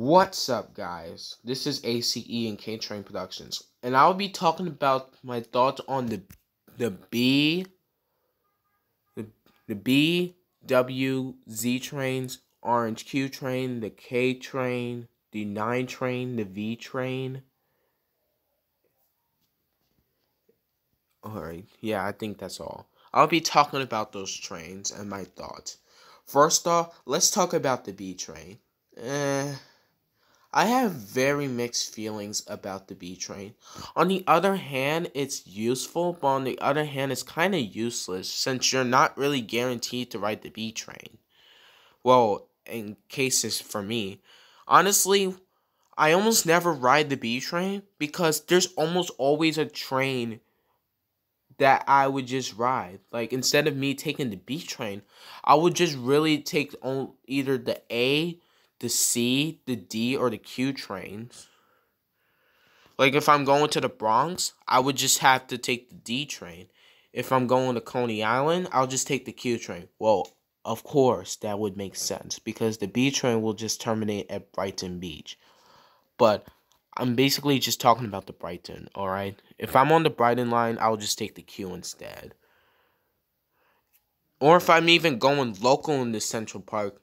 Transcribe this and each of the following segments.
What's up, guys? This is ACE and K Train Productions, and I'll be talking about my thoughts on the B the, the B W Z trains, Orange Q train, the K train, the 9 train, the V train. Alright, yeah, I think that's all. I'll be talking about those trains and my thoughts. First off, let's talk about the B train. I have very mixed feelings about the B train. On the other hand, it's useful, but on the other hand, it's kind of useless since you're not really guaranteed to ride the B train. Well, in cases for me. Honestly, I almost never ride the B train because there's almost always a train that I would just ride. Like, instead of me taking the B train, I would just really take on either the A, the C, the D, or the Q trains. Like, if I'm going to the Bronx, I would just have to take the D train. If I'm going to Coney Island, I'll just take the Q train. Well, of course, that would make sense because the B train will just terminate at Brighton Beach. But I'm basically just talking about the Brighton, alright? If I'm on the Brighton line, I'll just take the Q instead. Or if I'm even going local in the Central Park,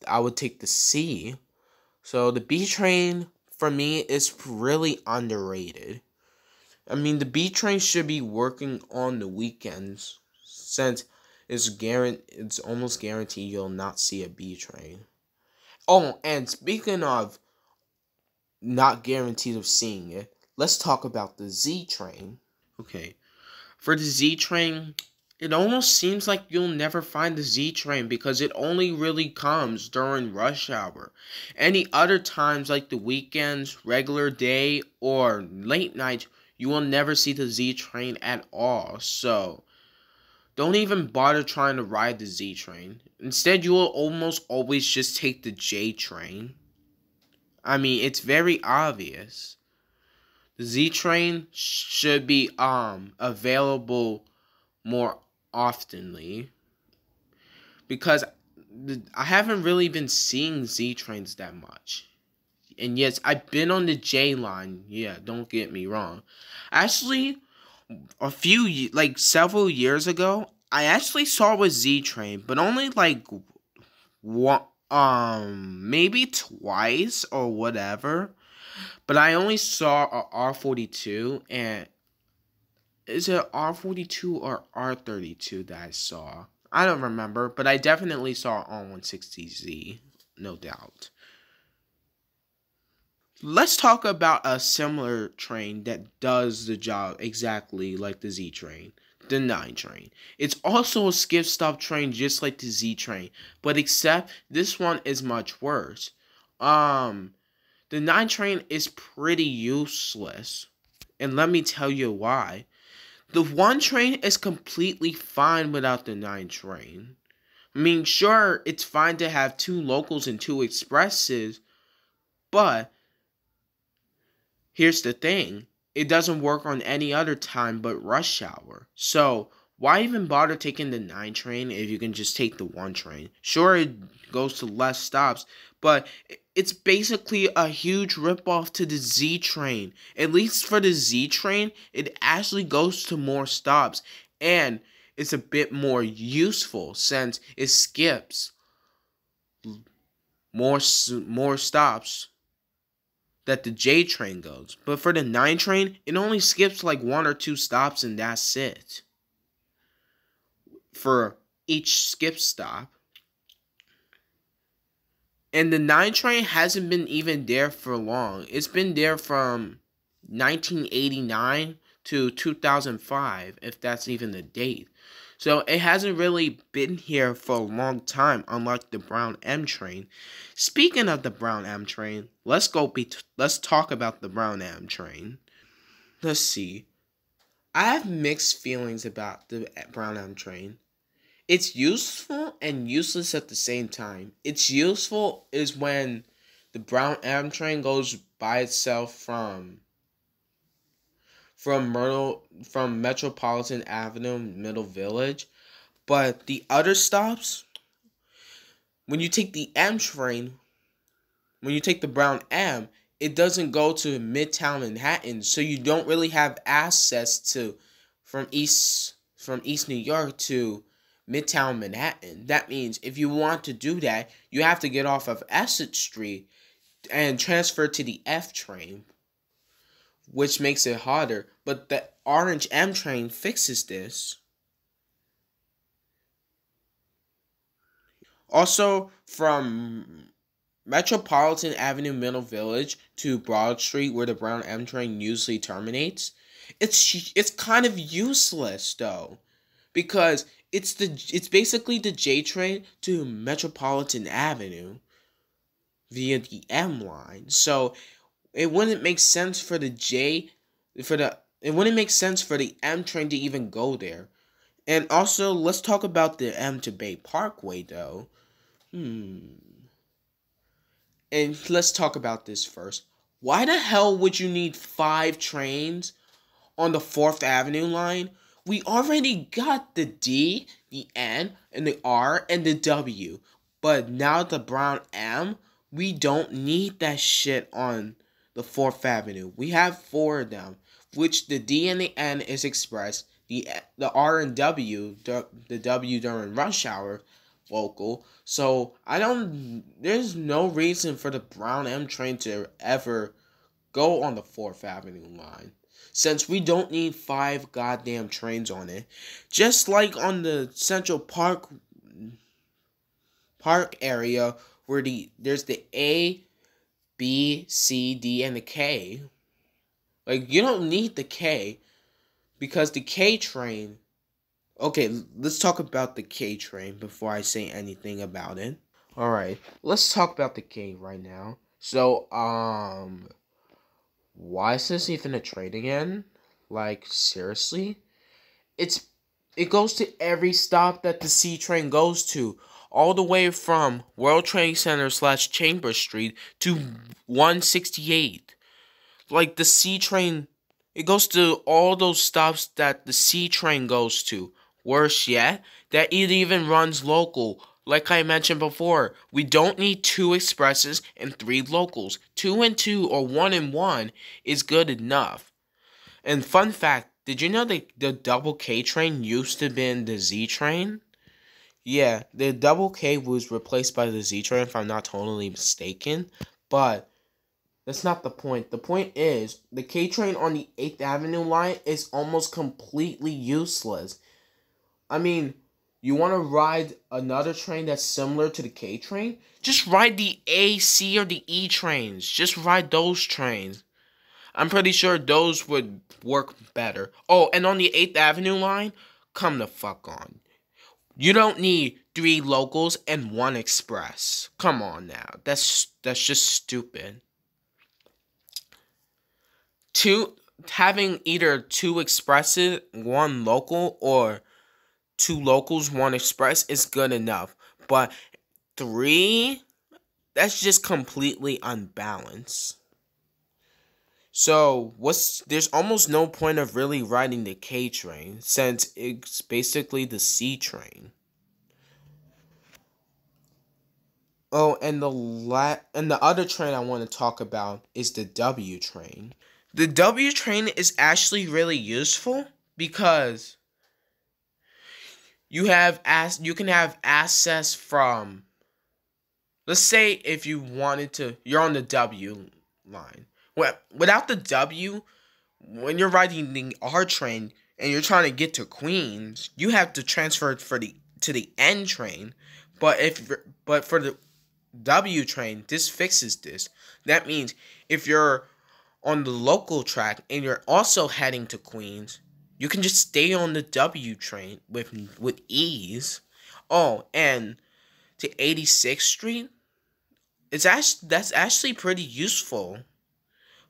I would take the C. So the B train, for me, is really underrated. I mean, the B train should be working on the weekends, since it's almost guaranteed you'll not see a B train. Oh, and speaking of not guaranteed of seeing it, let's talk about the Z train. Okay, for the Z train, it almost seems like you'll never find the Z train because it only really comes during rush hour. Any other times like the weekends, regular day, or late night, you will never see the Z train at all. So, don't even bother trying to ride the Z train. Instead, you will almost always just take the J train. I mean, it's very obvious. The Z train should be available more oftenly because I haven't really been seeing Z trains that much. And yes, I've been on the J line. Yeah, don't get me wrong. Actually, several years ago, I actually saw a Z train, but only like one, maybe twice or whatever. But I only saw a R42, and is it R42 or R32 that I saw? I don't remember, but I definitely saw R160Z, no doubt. Let's talk about a similar train that does the job exactly like the Z train. The 9 train. It's also a skip stop train just like the Z train, but except this one is much worse. The 9 train is pretty useless, and let me tell you why. The 1 train is completely fine without the 9 train. I mean, sure, it's fine to have 2 locals and 2 expresses, but here's the thing. It doesn't work on any other time but rush hour. So, why even bother taking the 9 train if you can just take the 1 train? Sure, it goes to less stops, but it's basically a huge ripoff to the Z train. At least for the Z train, it actually goes to more stops, and it's a bit more useful since it skips more stops that the J train goes. But for the 9 train, it only skips like 1 or 2 stops and that's it. For each skip stop. And the 9 train hasn't been even there for long. It's been there from 1989 to 2005, if that's even the date. So it hasn't really been here for a long time, unlike the Brown M train. Speaking of the Brown M train, let's talk about the Brown M train. Let's see. I have mixed feelings about the Brown M train. It's useful and useless at the same time. It's useful is when the Brown M train goes by itself from Metropolitan Avenue, Middle Village. But the other stops, when you take the M train, when you take the brown M, it doesn't go to Midtown Manhattan, so you don't really have access to from East New York to Midtown Manhattan. That means if you want to do that, you have to get off of Essex Street and transfer to the F train, which makes it harder. But the orange M train fixes this. Also, from Metropolitan Avenue Middle Village to Broad Street, where the brown M train usually terminates, it's kind of useless though, because it's basically the J train to Metropolitan Avenue via the M line. So it wouldn't make sense for the it wouldn't make sense for the M train to even go there. And also, let's talk about the M to Bay Parkway though. And let's talk about this first. Why the hell would you need 5 trains on the 4th Avenue line? We already got the D, the N, and the R, and the W. But now the brown M, we don't need that shit on the 4th Avenue. We have 4 of them, which the D and the N is express. The R and W, the W during rush hour, local. So there's no reason for the brown M train to ever go on the 4th Avenue line, since we don't need 5 goddamn trains on it. Just like on the Central Park area, where there's the A, B, C, D, and the K. Like, you don't need the K, because the K train... Okay, let's talk about the K train before I say anything about it. Alright, let's talk about the K right now. So, why is this even a train again? Like, seriously? It goes to every stop that the C train goes to, all the way from World Trade Center / Chambers Street to 168. Like, the C train, it goes to all those stops that the C train goes to. Worse yet, that it even runs local. Like I mentioned before, we don't need 2 expresses and 3 locals. 2 and 2 or 1 and 1 is good enough. And fun fact, did you know that the double K train used to be the Z train? Yeah, the double K was replaced by the Z train, if I'm not totally mistaken. But that's not the point. The point is, the K train on the 8th Avenue line is almost completely useless. I mean, you want to ride another train that's similar to the K train? Just ride the A, C, or the E trains. Just ride those trains. I'm pretty sure those would work better. Oh, and on the 8th Avenue line, come the fuck on. You don't need 3 locals and 1 express. Come on now. That's just stupid. Having either 2 expresses, 1 local, or 2 locals, 1 express is good enough. But 3, that's just completely unbalanced. So there's almost no point of really riding the K train, since it's basically the C train. Oh, and the other train I want to talk about is the W train. The W train is actually really useful because you can have access from, let's say if you wanted to, you're on the W line. Without the W, when you're riding the R train and you're trying to get to Queens, you have to transfer to the N train. But for the W train, this fixes this. That means if you're on the local track and you're also heading to Queens, you can just stay on the W train with ease. Oh, and to 86th Street, that's actually pretty useful.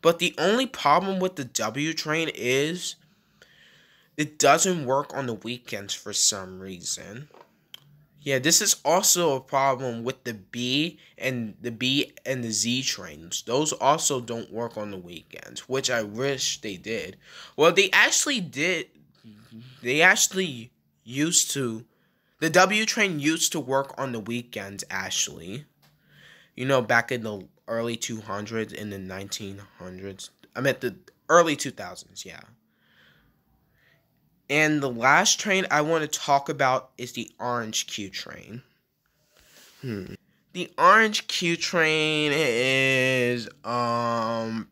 But the only problem with the W train is it doesn't work on the weekends for some reason. Yeah, this is also a problem with the B and the Z trains. Those also don't work on the weekends, which I wish they did. Well, they actually did. They actually used to. The W train used to work on the weekends, actually. You know, back in the early 200s and the 1900s. I meant the early 2000s, yeah. And the last train I want to talk about is the orange Q train. The orange Q train is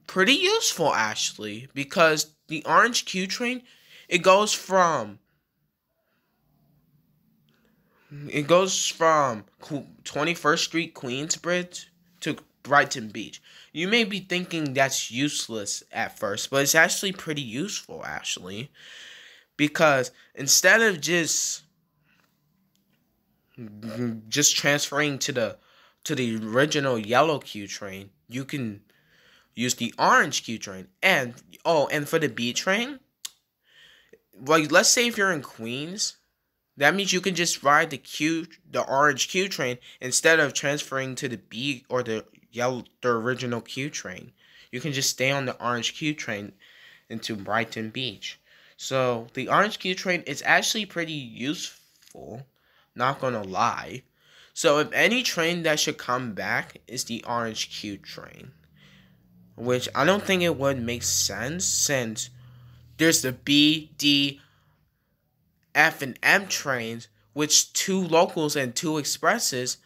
pretty useful actually, because the orange Q train it goes from 21st Street Queensbridge to Brighton Beach. You may be thinking that's useless at first, but it's actually pretty useful actually, because instead of just transferring to the original yellow Q train, you can use the orange Q train. And for the B train, like let's say if you're in Queens, that means you can just ride the orange Q train instead of transferring to the B or the original Q train. You can just stay on the orange Q train into Brighton Beach. So the orange Q train is actually pretty useful, not gonna lie. So if any train that should come back is the orange Q train, which I don't think it would make sense since there's the B, D, F, and M trains, which 2 locals and 2 expresses.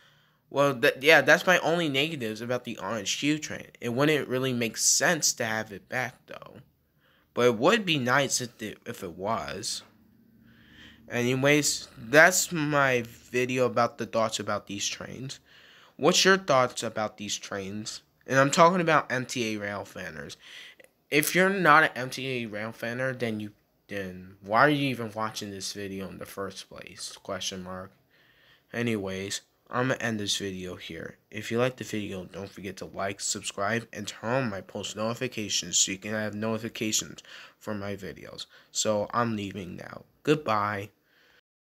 Well, that's my only negatives about the orange Q train. It wouldn't really make sense to have it back though, but it would be nice if it was. Anyways, that's my video about the thoughts about these trains. What's your thoughts about these trains? And I'm talking about MTA rail fanners. If you're not an MTA rail fanner, then why are you even watching this video in the first place? Question mark. Anyways, I'm gonna end this video here. If you like the video, don't forget to like, subscribe, and turn on my post notifications so you can have notifications for my videos. So I'm leaving now. Goodbye.